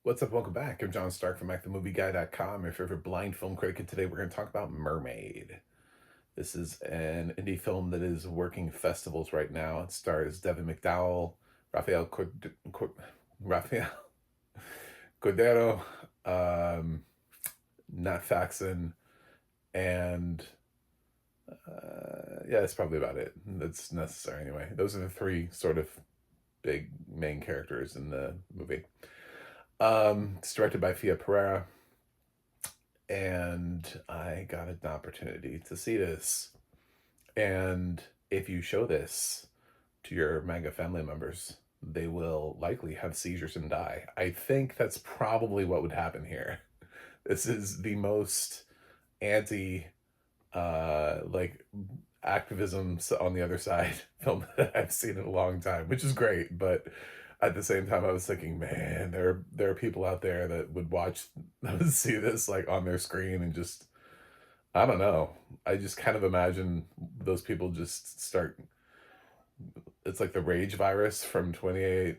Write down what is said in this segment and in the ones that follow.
What's up? Welcome back. I'm John Stark from MacTheMovieGuy.com, your favorite blind film critic, and today we're going to talk about Mermaid. This is an indie film that is working festivals right now. It stars Devin McDowell, Rafael Rafael Cordero, um, Nat Faxon, and yeah, that's probably about it. That's necessary anyway. Those are the three sort of big main characters in the movie. It's directed by Fia Pereira, and I got an opportunity to see this. And if you show this to your manga family members, they will likely have seizures and die. I think that's probably what would happen here. This is the most anti like activism on the other side film that I've seen in a long time, which is great. But at the same time, I was thinking, man, there are people out there that would watch see this like on their screen and just I don't know. I just kind of imagine those people just start. It's like the rage virus from 28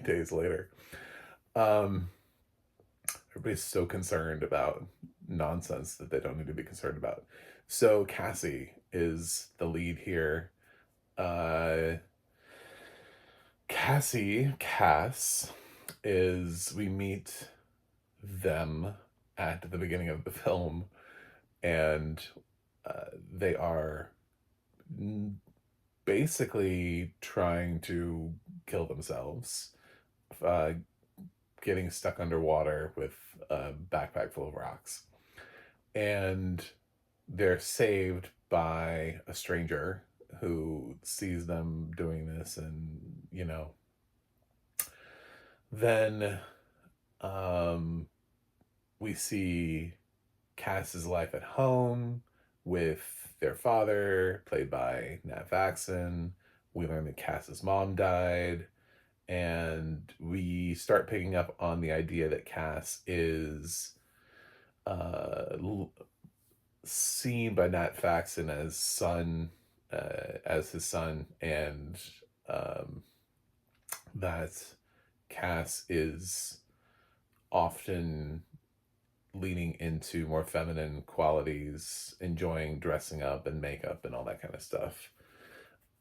days later. Um, Everybody's so concerned about nonsense that they don't need to be concerned about. So Cassie is the lead here. Uh, Cass is, we meet them at the beginning of the film, and they are basically trying to kill themselves, uh, getting stuck underwater with a backpack full of rocks. And they're saved by a stranger who sees them doing this, and then um we see Cass's life at home with their father, played by Nat Faxon. We learn that Cass's mom died, and we start picking up on the idea that Cass is uh, seen by Nat Faxon as his son, and um, that Cass is often leaning into more feminine qualities, enjoying dressing up and makeup and all that kind of stuff.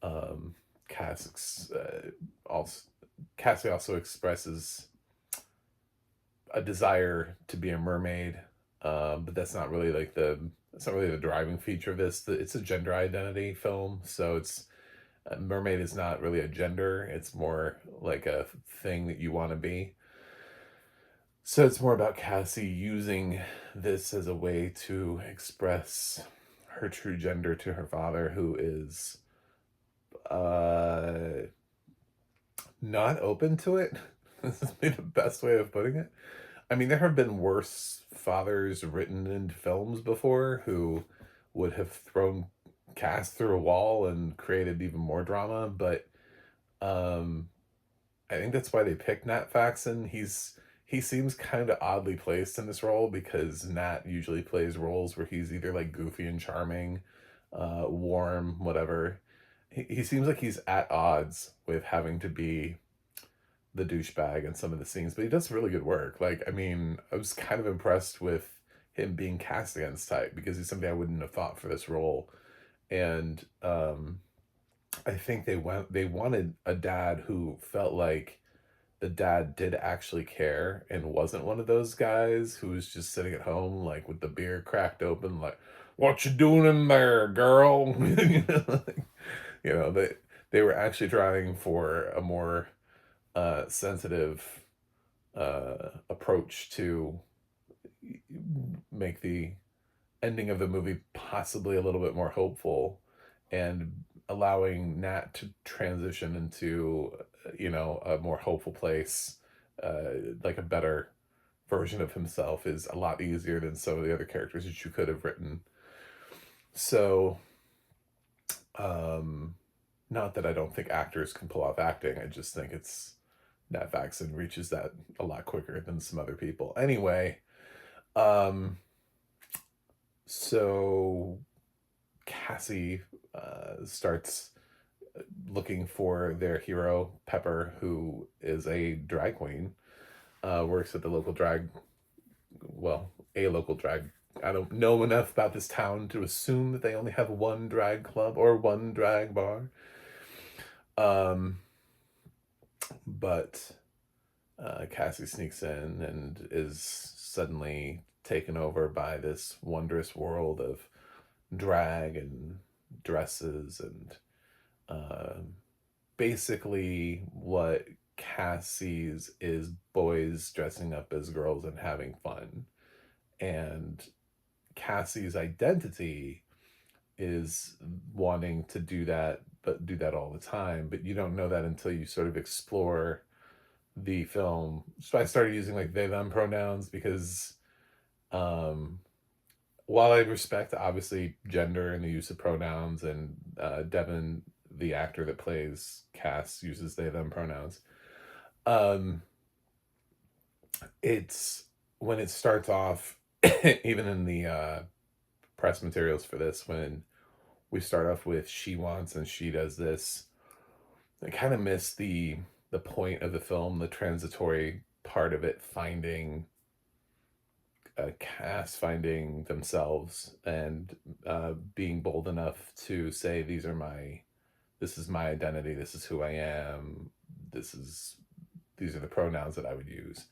Um, Cass also Cassie also expresses a desire to be a mermaid, but that's not really the driving feature of this. It's a gender identity film, so it's mermaid is not really a gender. It's more like a thing that you want to be. So it's more about Cassie using this as a way to express her true gender to her father, who is uh, not open to it. This is maybe the best way of putting it. I mean, there have been worse fathers written into films before who would have thrown Cass through a wall and created even more drama, but um, I think that's why they picked Nat Faxon. He seems kind of oddly placed in this role because Nat usually plays roles where he's either like goofy and charming, warm, whatever. He seems like he's at odds with having to be the douchebag in some of the scenes, but he does really good work. Like, I mean, I was kind of impressed with him being cast against type because he's somebody I wouldn't have thought for this role. And I think they wanted a dad who felt like the dad did actually care and wasn't one of those guys who was just sitting at home like with the beer cracked open like what you doing in there, girl? They were actually trying for a more sensitive approach to make the ending of the movie possibly a little bit more hopeful, and allowing Nat to transition into a more hopeful place, like a better version of himself, is a lot easier than some of the other characters that you could have written. So um not that I don't think actors can pull off acting, I just think it's Nat Faxon reaches that a lot quicker than some other people. Anyway, um so Cassie starts looking for their hero, Pepper, who is a drag queen. works at the local drag, well, a local drag. I don't know enough about this town to assume that they only have one drag club or one drag bar. Um, but Cassie sneaks in and is suddenly taken over by this wondrous world of drag and dresses and uh, basically what Cass sees is boys dressing up as girls and having fun. And Cassie's identity is wanting to do that, but do that all the time. But you don't know that until you sort of explore the film. So I started using like they them pronouns because um while I respect obviously gender and the use of pronouns, and Devin, the actor that plays Cass, uses they them pronouns. Um it's when it starts off even in the press materials for this, when we start off with she wants and she does this, I kind of miss the point of the film, the transitory part of it, finding a cast, finding themselves, and being bold enough to say, this is my identity, this is who I am, this is these are the pronouns that I would use.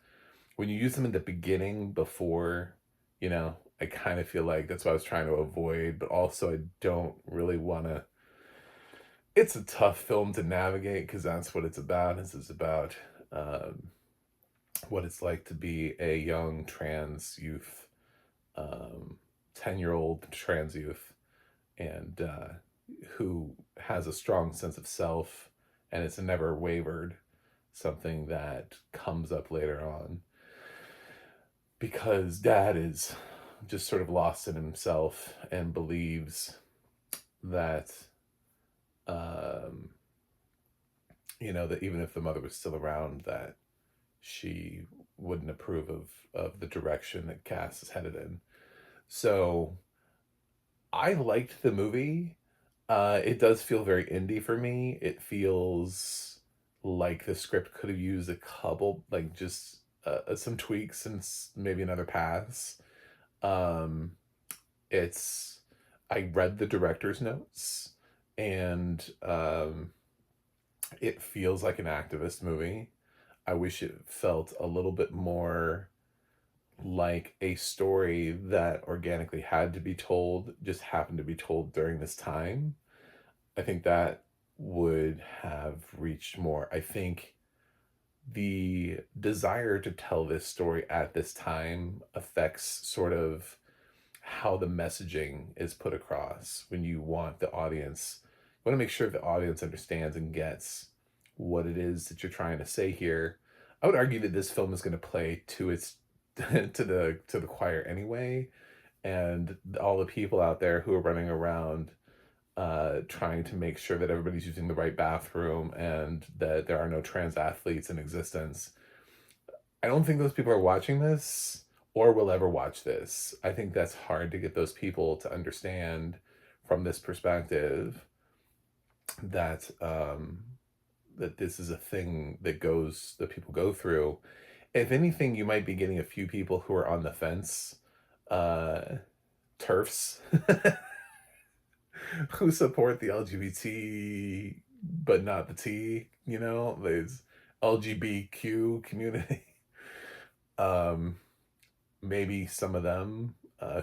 When you use them in the beginning before, I kind of feel like that's what I was trying to avoid, but also I don't really want to. It's a tough film to navigate because that's what it's about. This is about um, what it's like to be a young trans youth, um, 10-year-old trans youth, and who has a strong sense of self, and it's never wavered, something that comes up later on because dad is just sort of lost in himself and believes that um, that even if the mother was still around, that she wouldn't approve of the direction that Cass is headed in. So I liked the movie. It does feel very indie for me. It feels like the script could have used a couple, like just some tweaks and maybe another pass. Um, it's I read the director's notes, and it feels like an activist movie. I wish it felt a little bit more like a story that organically had to be told, just happened to be told during this time. I think that would have reached more. I think the desire to tell this story at this time affects sort of how the messaging is put across. When you want the audience, you want to make sure the audience understands and gets what it is that you're trying to say here. I would argue that this film is going to play to its to the choir anyway, and all the people out there who are running around trying to make sure that everybody's using the right bathroom and that there are no trans athletes in existence. I don't think those people are watching this or will ever watch this. I think that's hard to get those people to understand from this perspective that that this is a thing that people go through. If anything, you might be getting a few people who are on the fence, uh, turfs, who support the LGBT but not the T. There's LGBTQ community. um, Maybe some of them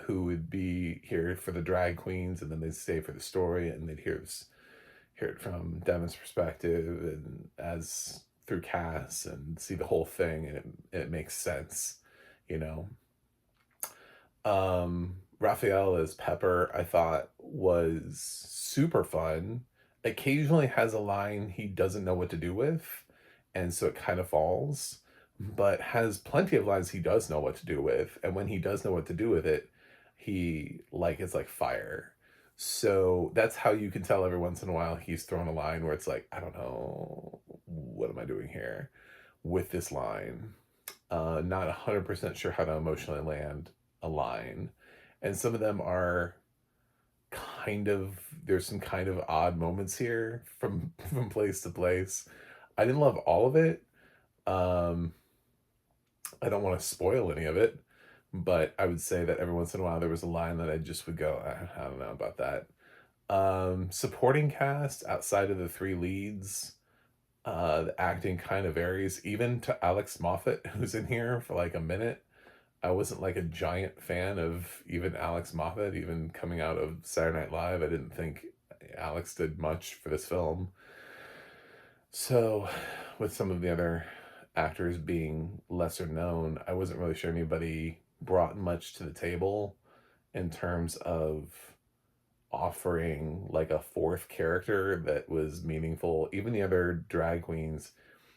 who would be here for the drag queens, and then they'd stay for the story, and they'd hear it from Devin's perspective and as through Cass, and see the whole thing, and it makes sense, you know. Raphael as Pepper, I thought was super fun. Occasionally has a line he doesn't know what to do with, and so it kind of falls, but has plenty of lines he does know what to do with, and when he does know what to do with it, he like it's like fire. So that's how you can tell every once in a while he's thrown a line where it's like, I don't know, what am I doing here with this line? Not 100% sure how to emotionally land a line. And some of them are there's some kind of odd moments here from from place to place. I didn't love all of it. Um, I don't want to spoil any of it, but I would say that every once in a while there was a line that I just would go, I don't know about that. Supporting cast outside of the three leads, the acting kind of varies, even to Alex Moffat, who's in here for like a minute. I wasn't like a giant fan of even Alex Moffat, even coming out of Saturday Night Live. I didn't think Alex did much for this film. So, with some of the other actors being lesser known, I wasn't really sure anybody brought much to the table in terms of offering like a fourth character that was meaningful. Even the other drag queens,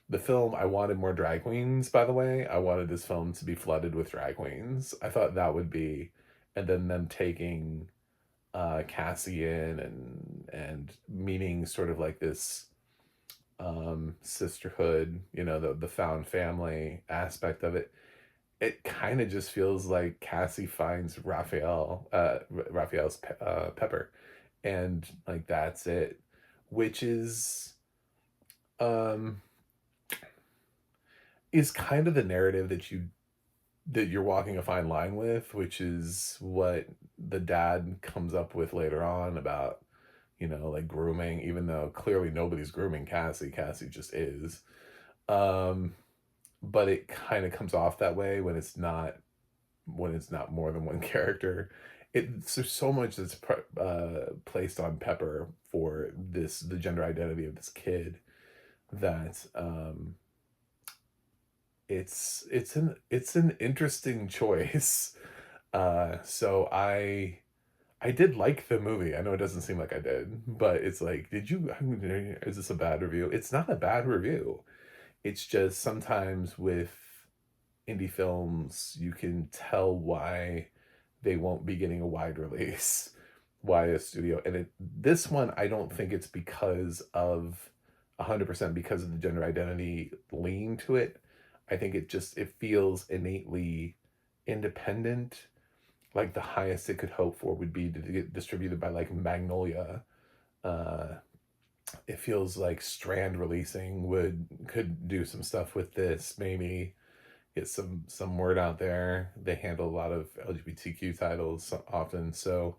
the film, I wanted more drag queens, by the way. I wanted this film to be flooded with drag queens. I thought that would be, and then them taking Cassie in and meeting sort of like this sisterhood, you know, the found family aspect of it. It kind of just feels like Cassie finds Raphael's Pepper, and like that's it, which um is kind of the narrative that you're walking a fine line with, which is what the dad comes up with later on about, you know, like grooming, even though clearly nobody's grooming Cassie. Cassie just is. Um, but it kind of comes off that way when it's not more than one character. There's so much that's placed on Pepper for the gender identity of this kid that it's an interesting choice. So I did like the movie. I know it doesn't seem like I did, but it's like, is this a bad review? It's not a bad review. It's just sometimes with indie films, you can tell why they won't be getting a wide release, why a studio. And this one, I don't think it's because of 100% because of the gender identity lean to it. I think it feels innately independent. Like the highest it could hope for would be to get distributed by like Magnolia. Uh, it feels like Strand releasing could do some stuff with this, maybe get some word out there. They handle a lot of LGBTQ titles often, so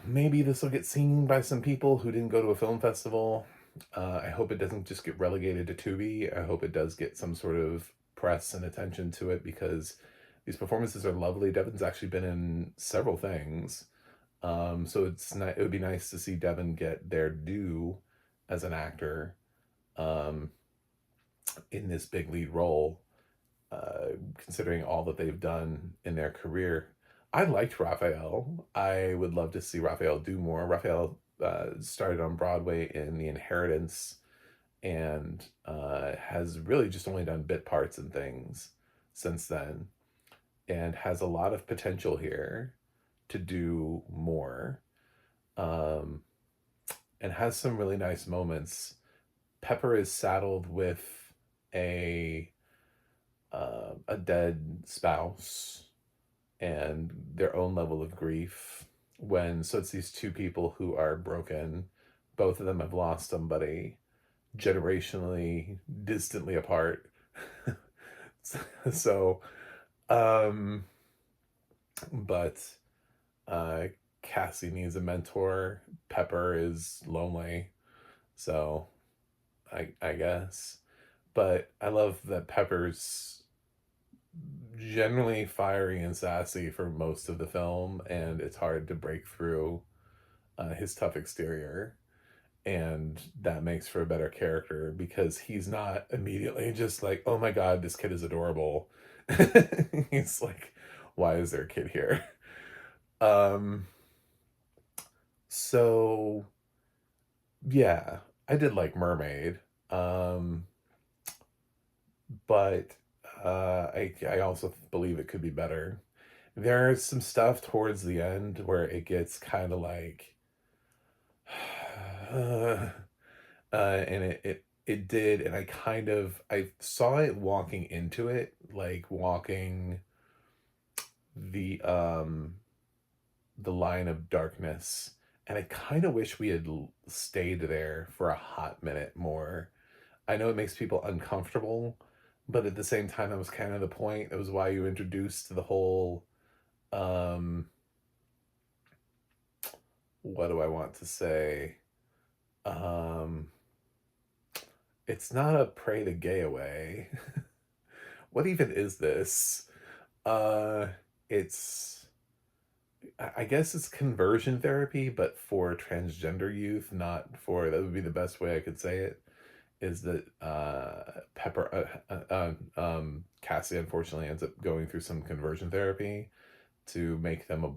maybe this will get seen by some people who didn't go to a film festival. I hope it doesn't just get relegated to Tubi. I hope it does get some sort of press and attention to it because these performances are lovely. Devin's actually been in several things. So it would be nice to see Devin get their due as an actor um, in this big lead role, considering all that they've done in their career. I liked Raphael. I would love to see Raphael do more. Raphael started on Broadway in The Inheritance and has really just only done bit parts and things since then, and has a lot of potential here to do more, um, and has some really nice moments. Pepper is saddled with a a dead spouse and their own level of grief. So it's these two people who are broken. Both of them have lost somebody generationally, distantly apart. So, um, but uh, Cassie needs a mentor. Pepper is lonely, so I guess. But I love that Pepper's generally fiery and sassy for most of the film, and it's hard to break through his tough exterior. And that makes for a better character because he's not immediately just like, oh my god, this kid is adorable. He's like, why is there a kid here? Um, so yeah, I did like Mermaid. Um, but I also believe it could be better. There's some stuff towards the end where it gets kind of like, and it did, and I saw it walking into it, like walking the um the line of darkness, and I kind of wish we had stayed there for a hot minute more. I know it makes people uncomfortable, but at the same time, that was kind of the point. That was why you introduced the whole, um, what do I want to say? Um, it's not a pray the gay away. What even is this? Uh, it's I guess it's conversion therapy, but for transgender youth, not for, that would be the best way I could say it, is that Cassie unfortunately ends up going through some conversion therapy to make them a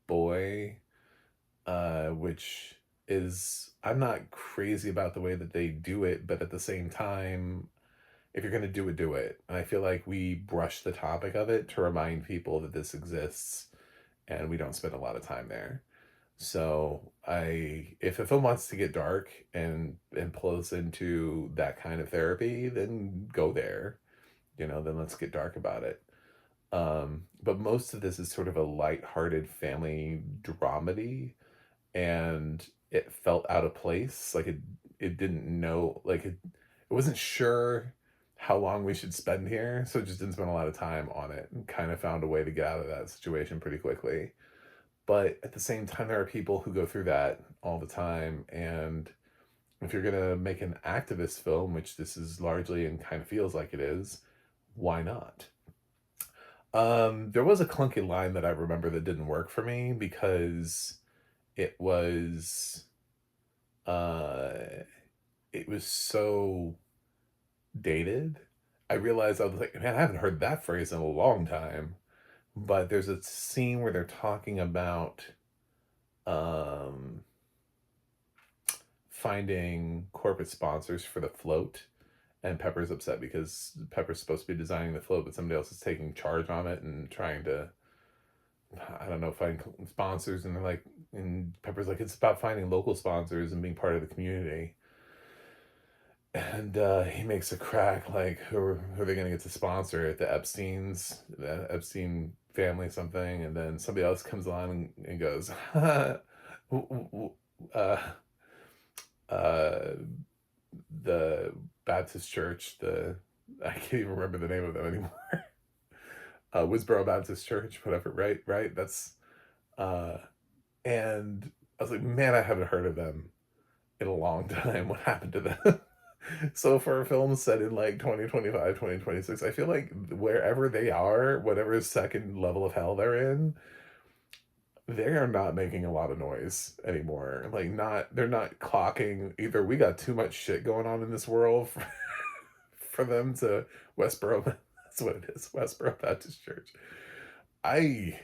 boy, which is, I'm not crazy about the way that they do it, but at the same time, if you're gonna do it. And I feel like we brush the topic of it to remind people that this exists, and we don't spend a lot of time there. So if a film wants to get dark and pull us into that kind of therapy, then go there. Then let's get dark about it. But most of this is sort of a light-hearted family dramedy, and it felt out of place. Like it didn't know, like it wasn't sure how long we should spend here, so it just didn't spend a lot of time on it, and kind of found a way to get out of that situation pretty quickly. But at the same time, there are people who go through that all the time. And if you're going to make an activist film, which this is largely and kind of feels like it is, why not? There was a clunky line that I remember that didn't work for me because it was uh it was so dated. I realized, I was like, man, I haven't heard that phrase in a long time. But there's a scene where they're talking about um finding corporate sponsors for the float, and Pepper's upset because Pepper's supposed to be designing the float, but somebody else is taking charge on it and trying to, I don't know, find sponsors. And they're like, and Pepper's like, it's about finding local sponsors and being part of the community. And he makes a crack like, who are they going to get to sponsor it? The Epstein family, something. And then somebody else comes along and goes, uh, uh, the Baptist church, I can't even remember the name of them anymore. Wisboro Baptist Church, whatever, right? Right? That's uh and I was like, man, I haven't heard of them in a long time. What happened to them? So for a film set in like 2025, 2026, I feel like wherever they are, whatever second level of hell they're in, they are not making a lot of noise anymore. Like, they're not clocking either. We got too much shit going on in this world for them to Westboro. That's what it is, Westboro Baptist Church. I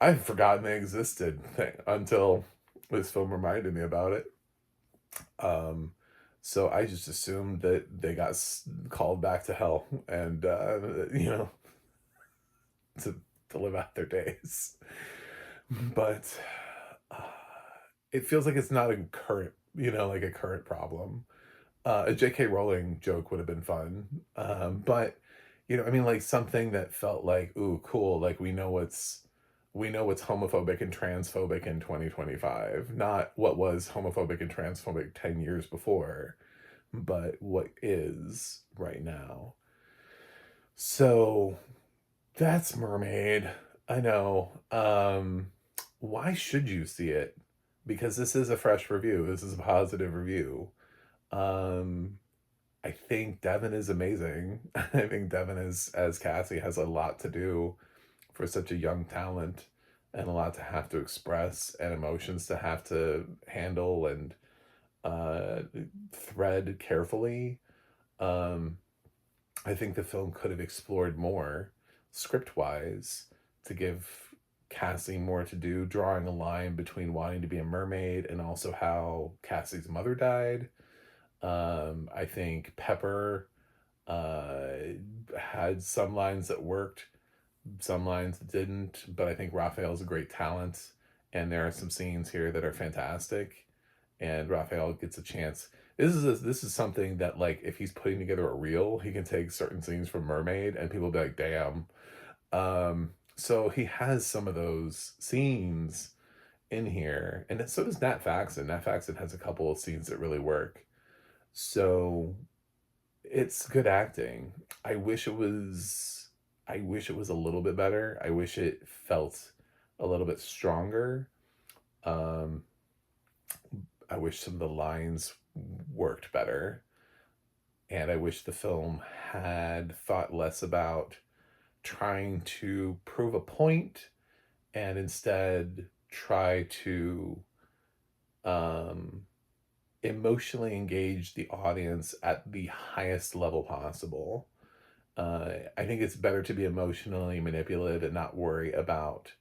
I've forgotten they existed until this film reminded me about it. Um, so I just assumed that they got called back to hell, and to live out their days. But uh, it feels like it's not a current, like a current problem. A J.K. Rowling joke would have been fun, but I mean, like something that felt like, ooh, cool. Like we know what's homophobic and transphobic in 2025, not what was homophobic and transphobic 10 years before, but what is right now. So that's Mermaid. I know. Why should you see it? Because this is a fresh review. This is a positive review. Um, I think Devin is amazing. I think Devin is, as Cassie, has a lot to do for such a young talent, and a lot to have to express, and emotions to have to handle and uh, thread carefully. Um, I think the film could have explored more script wise to give Cassie more to do, drawing a line between wanting to be a mermaid and also how Cassie's mother died. I think Pepper uh, had some lines that worked, some lines that didn't, but I think Raphael's a great talent, and there are some scenes here that are fantastic, and Raphael gets a chance. This is something that, like, if he's putting together a reel, he can take certain scenes from Mermaid, and people will be like, "Damn." So he has some of those scenes in here, and so does Nat Faxon. Nat Faxon has a couple of scenes that really work. So It's good acting. I wish it was I wish it was a little bit better. I wish it felt a little bit stronger. Um, I wish some of the lines worked better, and I wish the film had thought less about trying to prove a point and instead try to um, emotionally engage the audience at the highest level possible. I think it's better to be emotionally manipulative and not worry about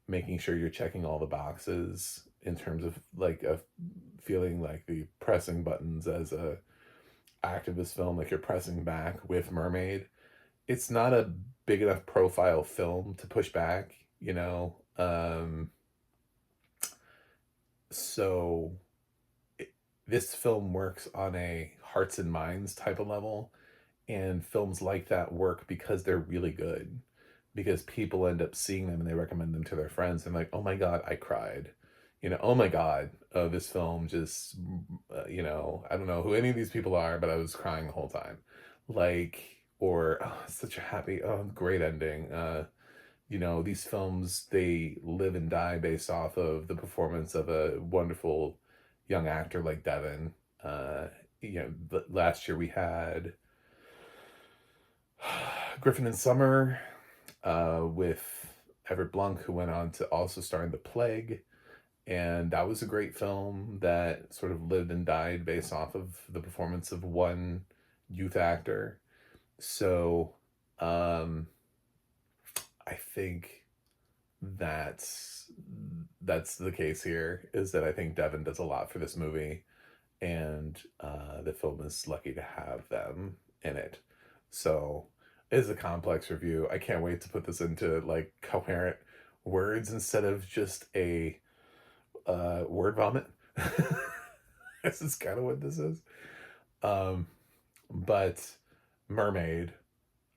making sure you're checking all the boxes in terms of like a feeling like the pressing buttons as a activist film, like you're pressing back with Mermaid. It's not a big enough profile film to push back, you know. So it, this film works on a hearts and minds type of level, and films like that work because they're really good, because people end up seeing them and they recommend them to their friends and like, oh my god, I cried, you know, oh my god, this film just you know, I don't know who any of these people are, but I was crying the whole time, like, or oh, such a happy, oh, great ending. You know, these films, they live and die based off of the performance of a wonderful young actor like Devin. uh you know, last year we had Griffin and Summer, with Everett Blunk, who went on to also star in The Plague. And that was a great film that sort of lived and died based off of the performance of one youth actor. So um, I think that's the case here, is that I think Devin does a lot for this movie, and the film is lucky to have them in it. So it's a complex review. I can't wait to put this into like coherent words instead of just a word vomit. This is kind of what this is. Um, but Mermaid,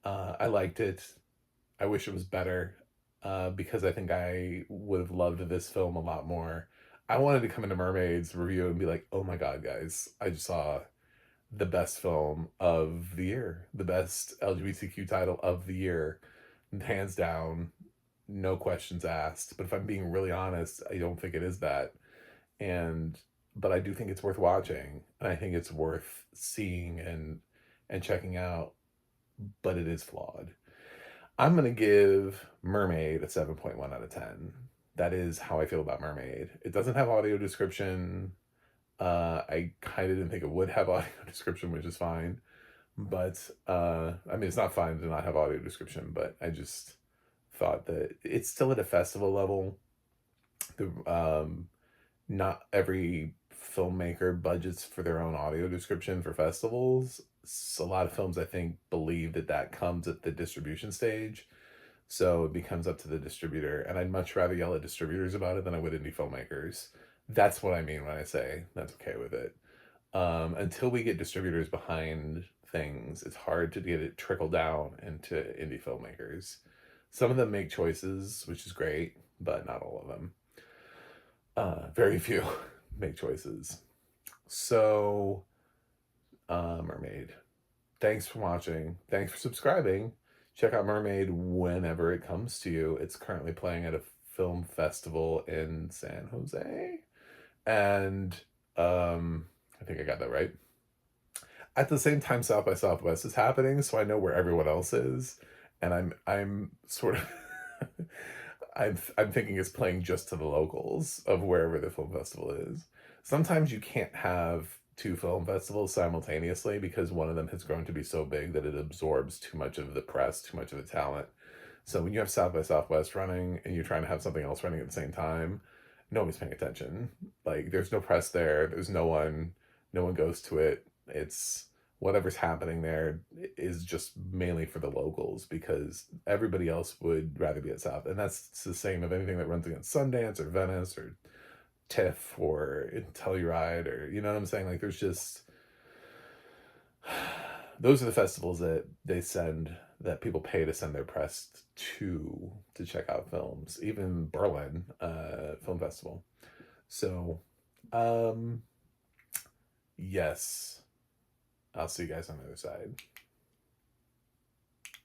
I liked it. I wish it was better, because I think I would have loved this film a lot more. I wanted to come into Mermaid's review and be like, oh my god, guys, I just saw the best film of the year, the best LGBTQ title of the year, hands down, no questions asked. But if I'm being really honest, I don't think it is that. And but I do think it's worth watching, and I think it's worth seeing and checking out, but it is flawed. I'm going to give Mermaid a 7.1 out of 10. That is how I feel about Mermaid. It doesn't have audio description. I kind of didn't think it would have audio description, which is fine. But I mean, it's not fine to not have audio description, but I just thought that it's still at a festival level. The Not every filmmaker budgets for their own audio description for festivals. So a lot of films, I think, believe that that comes at the distribution stage. So it becomes up to the distributor. And I'd much rather yell at distributors about it than I would indie filmmakers. That's what I mean when I say that's okay with it. Until we get distributors behind things, it's hard to get it trickle down into indie filmmakers. Some of them make choices, which is great, but not all of them. Very few make choices. So, Mermaid. Thanks for watching. Thanks for subscribing. Check out Mermaid whenever it comes to you. It's currently playing at a film festival in San Jose. And I think I got that right. At the same time, South by Southwest is happening, so I know where everyone else is. And I'm sort of I'm thinking it's playing just to the locals of wherever the film festival is. Sometimes you can't have two film festivals simultaneously because one of them has grown to be so big that it absorbs too much of the press, too much of the talent. So when you have South by Southwest running and you're trying to have something else running at the same time, nobody's paying attention. Like there's no press there. There's no one goes to it. It's whatever's happening there is just mainly for the locals because everybody else would rather be at South. And that's the same of anything that runs against Sundance or Venice or TIFF or Telluride, or you know what I'm saying? Like there's just those are the festivals that they send, that people pay to send their press to check out films. Even Berlin Film Festival. So yes, I'll see you guys on the other side.